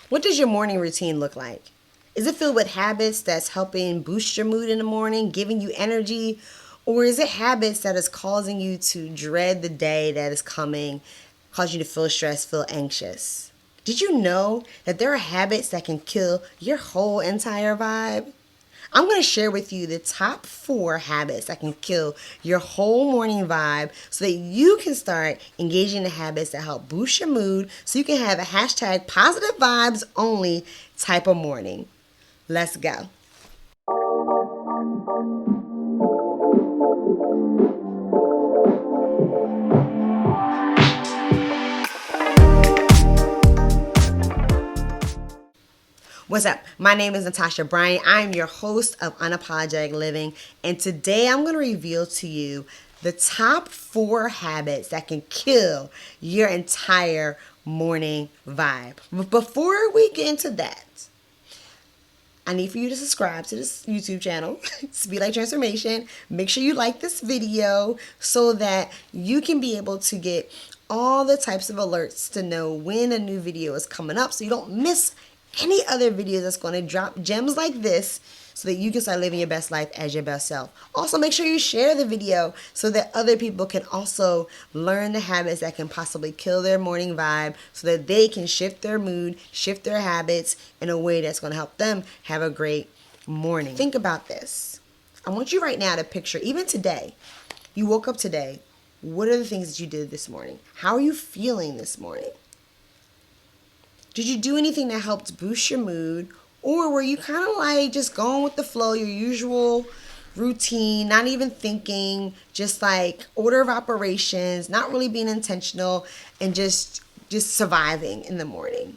What does your morning routine look like? Is it filled with habits that's helping boost your mood in the morning, giving you energy? Or is it habits that is causing you to dread the day that is coming, cause you to feel stressed, feel anxious? Did you know that there are habits that can kill your whole entire vibe? I'm going to share with you the top 4 habits that can kill your whole morning vibe so that you can start engaging in habits that help boost your mood so you can have a hashtag positive vibes only type of morning. Let's go. What's up? My name is Natasha Bryant. I'm your host of Unapologetic Living, and today I'm going to reveal to you the top 4 habits that can kill your entire morning vibe. But before we get into that, I need for you to subscribe to this YouTube channel, Speed Like Transformation. Make sure you like this video so that you can be able to get all the types of alerts to know when a new video is coming up so you don't miss any other video that's going to drop gems like this so that you can start living your best life as your best self. Also, make sure you share the video so that other people can also learn the habits that can possibly kill their morning vibe so that they can shift their mood, shift their habits in a way that's going to help them have a great morning. Think about this. I want you right now to picture, even today, you woke up today. What are the things that you did this morning? How are you feeling this morning? Did you do anything that helped boost your mood? Or were you kind of like just going with the flow, your usual routine, not even thinking, just like order of operations, not really being intentional, and just surviving in the morning?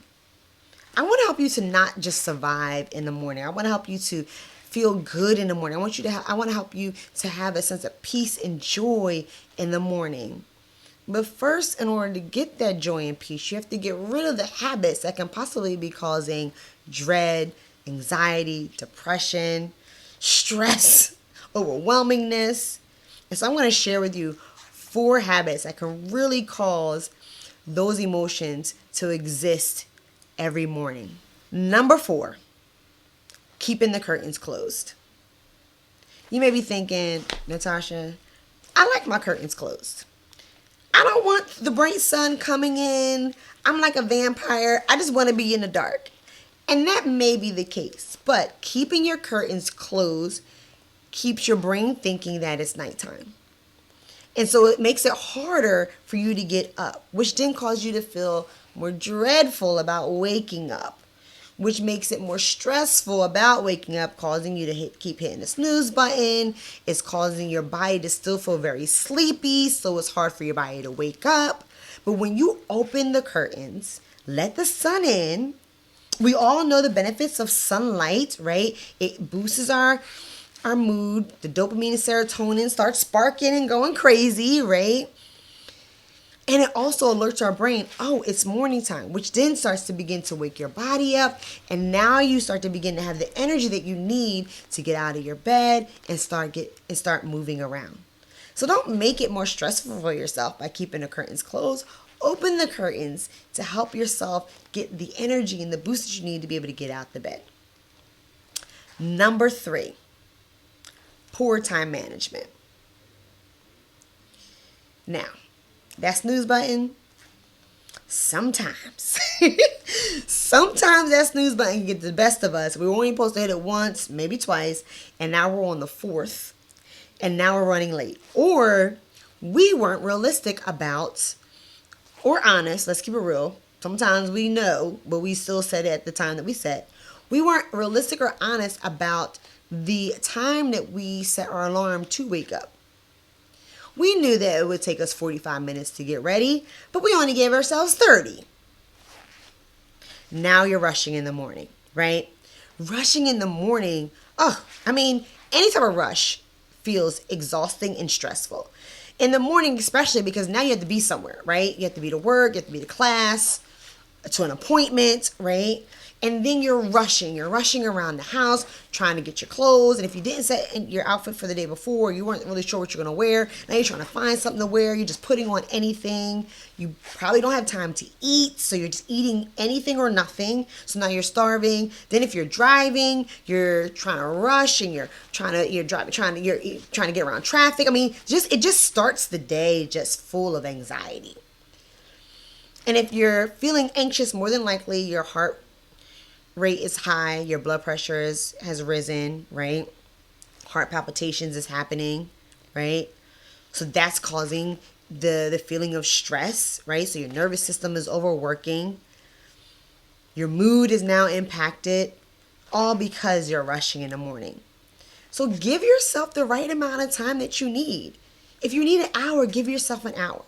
I want to help you to not just survive in the morning. I want to help you to feel good in the morning. I want to help you to have a sense of peace and joy in the morning. But first, in order to get that joy and peace, you have to get rid of the habits that can possibly be causing dread, anxiety, depression, stress, overwhelmingness. And so I'm going to share with you 4 habits that can really cause those emotions to exist every morning. Number 4, keeping the curtains closed. You may be thinking, Natasha, I like my curtains closed. I don't want the bright sun coming in. I'm like a vampire. I just want to be in the dark. And that may be the case, but keeping your curtains closed keeps your brain thinking that it's nighttime. And so it makes it harder for you to get up, which then causes you to feel more dreadful about waking up, which makes it more stressful about waking up, causing you to keep hitting the snooze button. It's causing your body to still feel very sleepy, so it's hard for your body to wake up. But when you open the curtains, let the sun in. We all know the benefits of sunlight, right? It boosts our mood. The dopamine and serotonin start sparking and going crazy, right? And it also alerts our brain, oh, it's morning time, which then starts to begin to wake your body up. And now you start to begin to have the energy that you need to get out of your bed and start moving around. So don't make it more stressful for yourself by keeping the curtains closed. Open the curtains to help yourself get the energy and the boost that you need to be able to get out the bed. Number 3, poor time management. Now, that snooze button, sometimes that snooze button can get the best of us. We were only supposed to hit it once, maybe twice, and now we're on the 4th, and now we're running late. Or we weren't realistic about, or honest, let's keep it real. Sometimes we know, but we still said it at the time that we set. We weren't realistic or honest about the time that we set our alarm to wake up. We knew that it would take us 45 minutes to get ready, but we only gave ourselves 30. Now you're rushing in the morning, right? Rushing in the morning, any type of rush feels exhausting and stressful. In the morning especially, because now you have to be somewhere, right? You have to be to work, you have to be to class, to an appointment, right? And then you're rushing. You're rushing around the house trying to get your clothes. And if you didn't set your outfit for the day before, you weren't really sure what you're going to wear. Now you're trying to find something to wear. You're just putting on anything. You probably don't have time to eat. So you're just eating anything or nothing. So now you're starving. Then if you're driving, you're trying to rush and you're trying to get around traffic. I mean, it just starts the day just full of anxiety. And if you're feeling anxious, more than likely your heart rate is high, your blood pressure has risen, right? Heart palpitations is happening, right? So that's causing the feeling of stress, right? So your nervous system is overworking. Your mood is now impacted, all because you're rushing in the morning. So give yourself the right amount of time that you need. If you need an hour, give yourself an hour.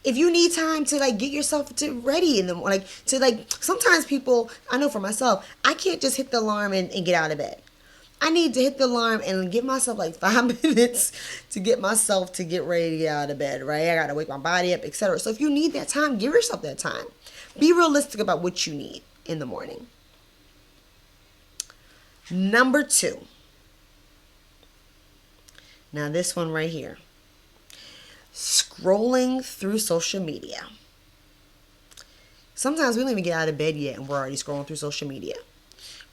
If you need time to get yourself to ready in the morning, sometimes people, I know for myself, I can't just hit the alarm and get out of bed. I need to hit the alarm and give myself 5 minutes to get myself to get ready to get out of bed, right? I got to wake my body up, etc. So if you need that time, give yourself that time. Be realistic about what you need in the morning. Number 2. Now this one right here. Scrolling through social media. Sometimes we don't even get out of bed yet and we're already scrolling through social media.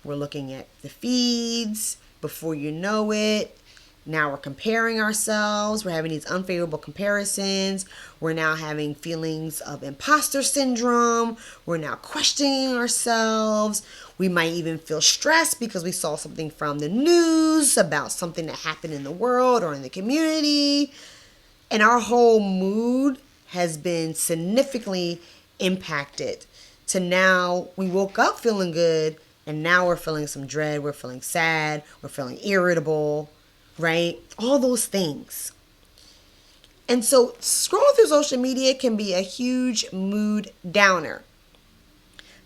We're looking at the feeds. Before you know it, now we're comparing ourselves. We're having these unfavorable comparisons. We're now having feelings of imposter syndrome. We're now questioning ourselves. We might even feel stressed because we saw something from the news about something that happened in the world or in the community. And our whole mood has been significantly impacted to now we woke up feeling good and now we're feeling some dread. We're feeling sad. We're feeling irritable, right? All those things. And so scrolling through social media can be a huge mood downer.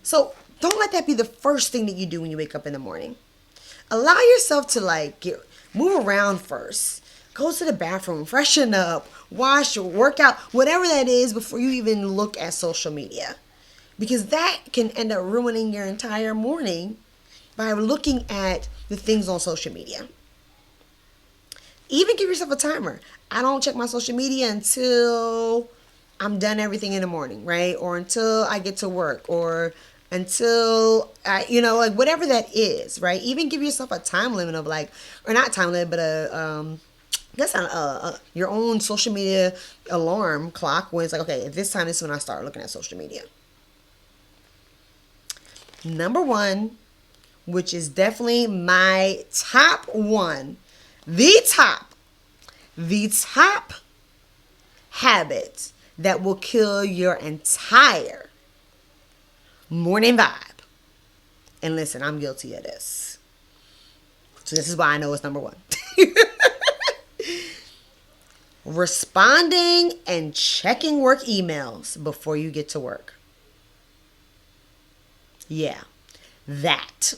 So don't let that be the first thing that you do when you wake up in the morning. Allow yourself to move around first. Go to the bathroom, freshen up, wash, work out, whatever that is before you even look at social media. Because that can end up ruining your entire morning by looking at the things on social media. Even give yourself a timer. I don't check my social media until I'm done everything in the morning, right? Or until I get to work, or until whatever that is, right? Even give yourself a time limit of or not time limit, but that's not your own social media alarm clock when it's okay, at this time, this is when I start looking at social media. Number 1, which is definitely my top one, the top habit that will kill your entire morning vibe. And listen, I'm guilty of this. So this is why I know it's number 1. Responding and checking work emails before you get to work. Yeah, that.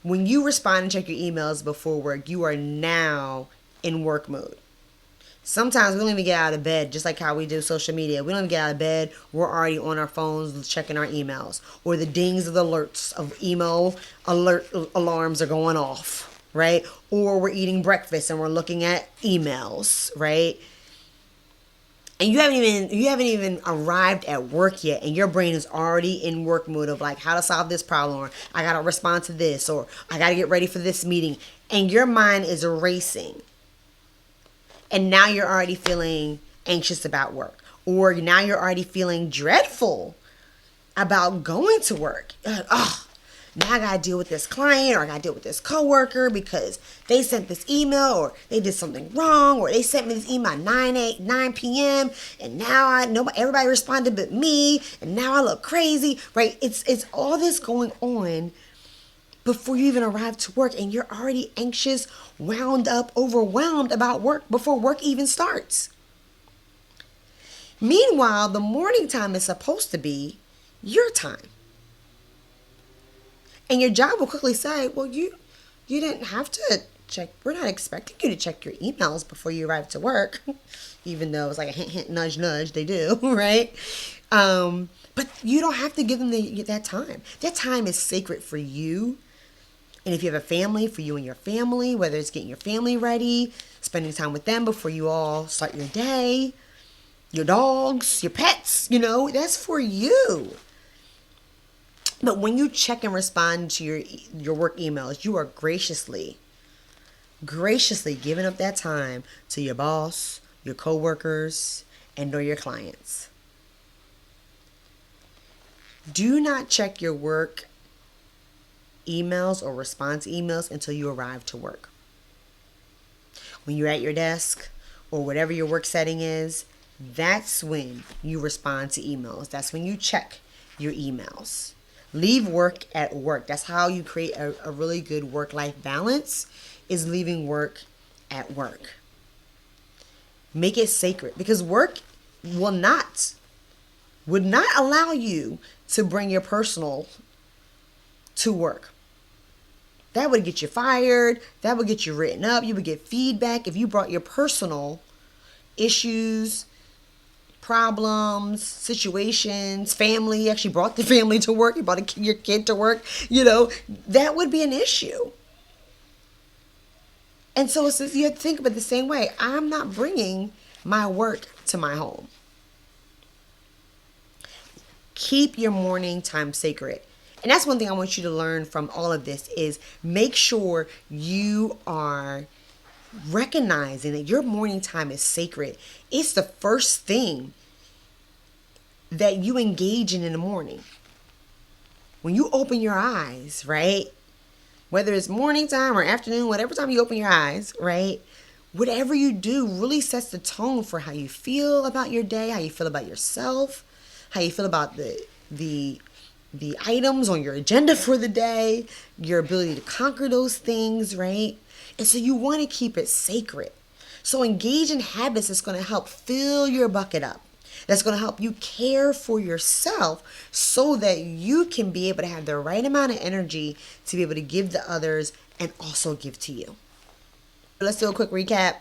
When you respond and check your emails before work, you are now in work mode. Sometimes we don't even get out of bed, just like how we do social media. We don't even get out of bed. We're already on our phones checking our emails. Or the dings of the alerts of email alarms are going off, right? Or we're eating breakfast and we're looking at emails, right? And you haven't even arrived at work yet, and your brain is already in work mode of how to solve this problem, or I gotta respond to this, or I gotta get ready for this meeting. And your mind is racing. And now you're already feeling anxious about work. Or now you're already feeling dreadful about going to work. You're like, oh, now I gotta deal with this client, or I gotta deal with this coworker because they sent this email, or they did something wrong, or they sent me this email at 9 p.m. and now I know everybody responded but me, and now I look crazy, right? It's all this going on before you even arrive to work, and you're already anxious, wound up, overwhelmed about work before work even starts. Meanwhile, the morning time is supposed to be your time. And your job will quickly say, well, you didn't have to we're not expecting you to check your emails before you arrive to work, even though it's like a hint, hint, nudge, nudge. They do, right? But you don't have to give them that time. That time is sacred for you. And if you have a family, for you and your family, whether it's getting your family ready, spending time with them before you all start your day, your dogs, your pets, that's for you. But when you check and respond to your work emails, you are graciously giving up that time to your boss, your coworkers, and or your clients. Do not check your work emails or response emails until you arrive to work. When you're at your desk or whatever your work setting is, that's when you respond to emails. That's when you check your emails. Leave work at work. That's how you create a really good work-life balance, is leaving work at work. Make it sacred, because work would not allow you to bring your personal to work. That would get you fired. That would get you written up. You would get feedback if you brought your personal issues, problems, situations, family. You actually brought the family to work. You brought your kid to work. That would be an issue. And so you have to think about it the same way. I'm not bringing my work to my home. Keep your morning time sacred. And that's one thing I want you to learn from all of this, is make sure you are recognizing that your morning time is sacred. It's the first thing that you engage in the morning. When you open your eyes, right? Whether it's morning time or afternoon, whatever time you open your eyes, right? Whatever you do really sets the tone for how you feel about your day, how you feel about yourself, how you feel about the items on your agenda for the day, your ability to conquer those things, right? And so you want to keep it sacred. So engage in habits that's going to help fill your bucket up. That's going to help you care for yourself so that you can be able to have the right amount of energy to be able to give to others and also give to you. Let's do a quick recap.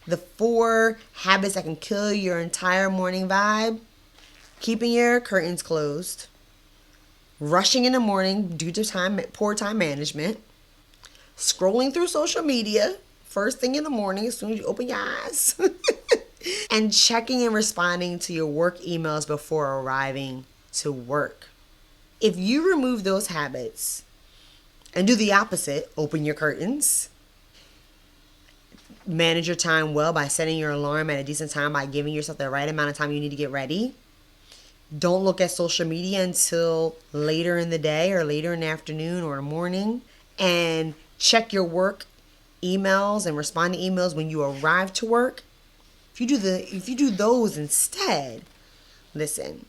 The 4 habits that can kill your entire morning vibe: keeping your curtains closed, rushing in the morning due to poor time management, scrolling through social media first thing in the morning as soon as you open your eyes, and checking and responding to your work emails before arriving to work. If you remove those habits and do the opposite, open your curtains, manage your time well by setting your alarm at a decent time, by giving yourself the right amount of time you need to get ready, don't look at social media until later in the day or later in the afternoon or morning, and check your work emails and respond to emails when you arrive to work. If you do those instead, listen,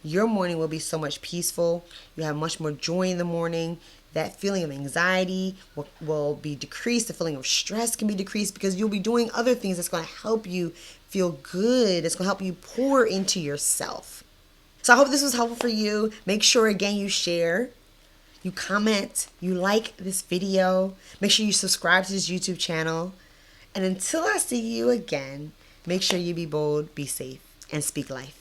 your morning will be so much peaceful. You have much more joy in the morning. That feeling of anxiety will be decreased. The feeling of stress can be decreased because you'll be doing other things that's going to help you feel good. It's going to help you pour into yourself. So I hope this was helpful for you. Make sure, again, you share, you comment, you like this video. Make sure you subscribe to this YouTube channel. And until I see you again, make sure you be bold, be safe, and speak life.